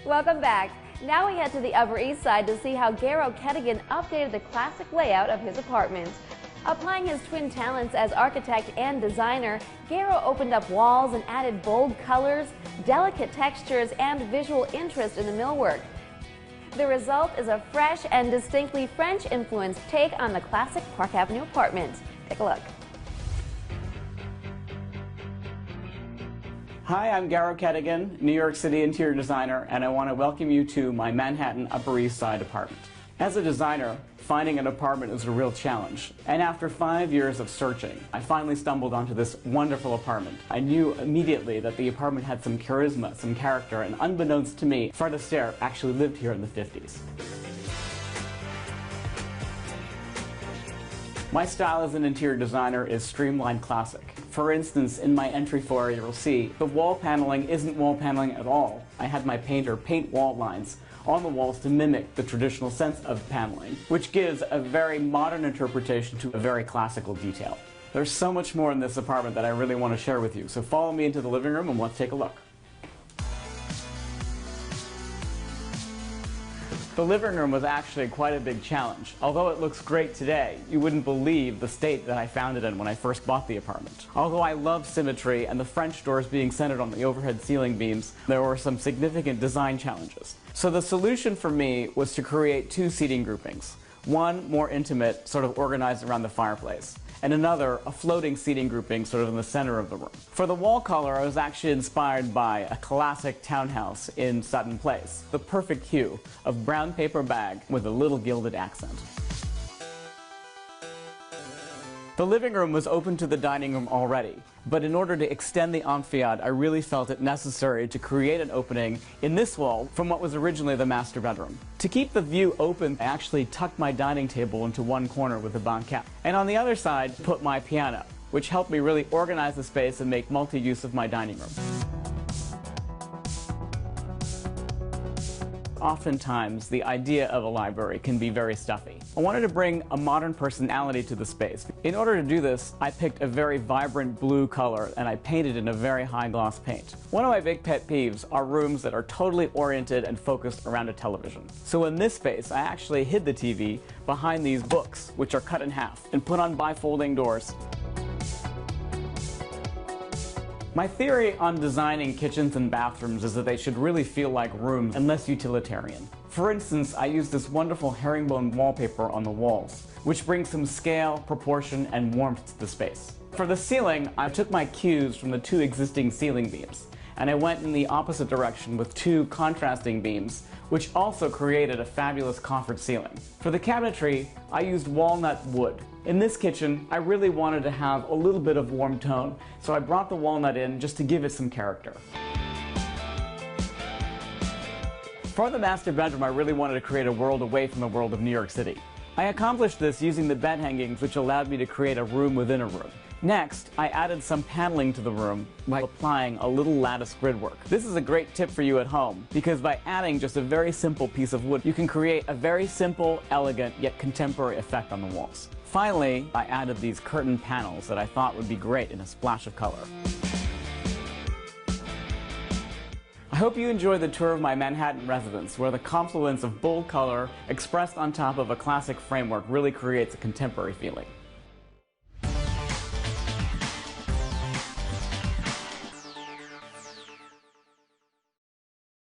Welcome back. Now we head to the Upper East Side to see how Garrowkedigian updated the classic layout of his apartment. Applying his twin talents as architect and designer, Garrow opened up walls and added bold colors, delicate textures, and visual interest in the millwork. The result is a fresh and distinctly French-influenced take on the classic Park Avenue apartment. Take a look. Hi, I'm Garrowkedigian, New York City interior designer, and I want to welcome you to my Manhattan Upper East Side apartment. As a designer, finding an apartment is a real challenge, and after 5 years of searching, I finally stumbled onto this wonderful apartment. I knew immediately that the apartment had some charisma, some character, and unbeknownst to me, Fred Astaire actually lived here in the 50s. My style as an interior designer is streamlined classic. For instance, in my entry foyer, you'll see the wall paneling isn't wall paneling at all. I had my painter paint wall lines on the walls to mimic the traditional sense of paneling, which gives a very modern interpretation to a very classical detail. There's so much more in this apartment that I really want to share with you, so follow me into the living room and let's take a look. The living room was actually quite a big challenge. Although it looks great today, you wouldn't believe the state that I found it in when I first bought the apartment. Although I love symmetry and the French doors being centered on the overhead ceiling beams, there were some significant design challenges. So the solution for me was to create two seating groupings. One more intimate, sort of organized around the fireplace, and another, a floating seating grouping sort of in the center of the room. For the wall color, I was actually inspired by a classic townhouse in Sutton Place, the perfect hue of brown paper bag with a little gilded accent. The living room was open to the dining room already, but in order to extend the enfilade, I really felt it necessary to create an opening in this wall from what was originally the master bedroom. To keep the view open, I actually tucked my dining table into one corner with a banquette. And on the other side, put my piano, which helped me really organize the space and make multi-use of my dining room. Oftentimes, the idea of a library can be very stuffy. I wanted to bring a modern personality to the space. In order to do this, I picked a very vibrant blue color and I painted in a very high gloss paint. One of my big pet peeves are rooms that are totally oriented and focused around a television. So in this space, I actually hid the TV behind these books, which are cut in half, and put on bifolding doors. My theory on designing kitchens and bathrooms is that they should really feel like rooms and less utilitarian. For instance, I used this wonderful herringbone wallpaper on the walls, which brings some scale, proportion, and warmth to the space. For the ceiling, I took my cues from the two existing ceiling beams, and I went in the opposite direction with two contrasting beams, which also created a fabulous coffered ceiling. For the cabinetry, I used walnut wood. In this kitchen, I really wanted to have a little bit of warm tone, so I brought the walnut in just to give it some character. For the master bedroom, I really wanted to create a world away from the world of New York City. I accomplished this using the bed hangings, which allowed me to create a room within a room. Next, I added some paneling to the room by applying a little lattice gridwork. This is a great tip for you at home, because by adding just a very simple piece of wood, you can create a very simple, elegant, yet contemporary effect on the walls. Finally, I added these curtain panels that I thought would be great in a splash of color. I hope you enjoyed the tour of my Manhattan residence, where the confluence of bold color expressed on top of a classic framework really creates a contemporary feeling.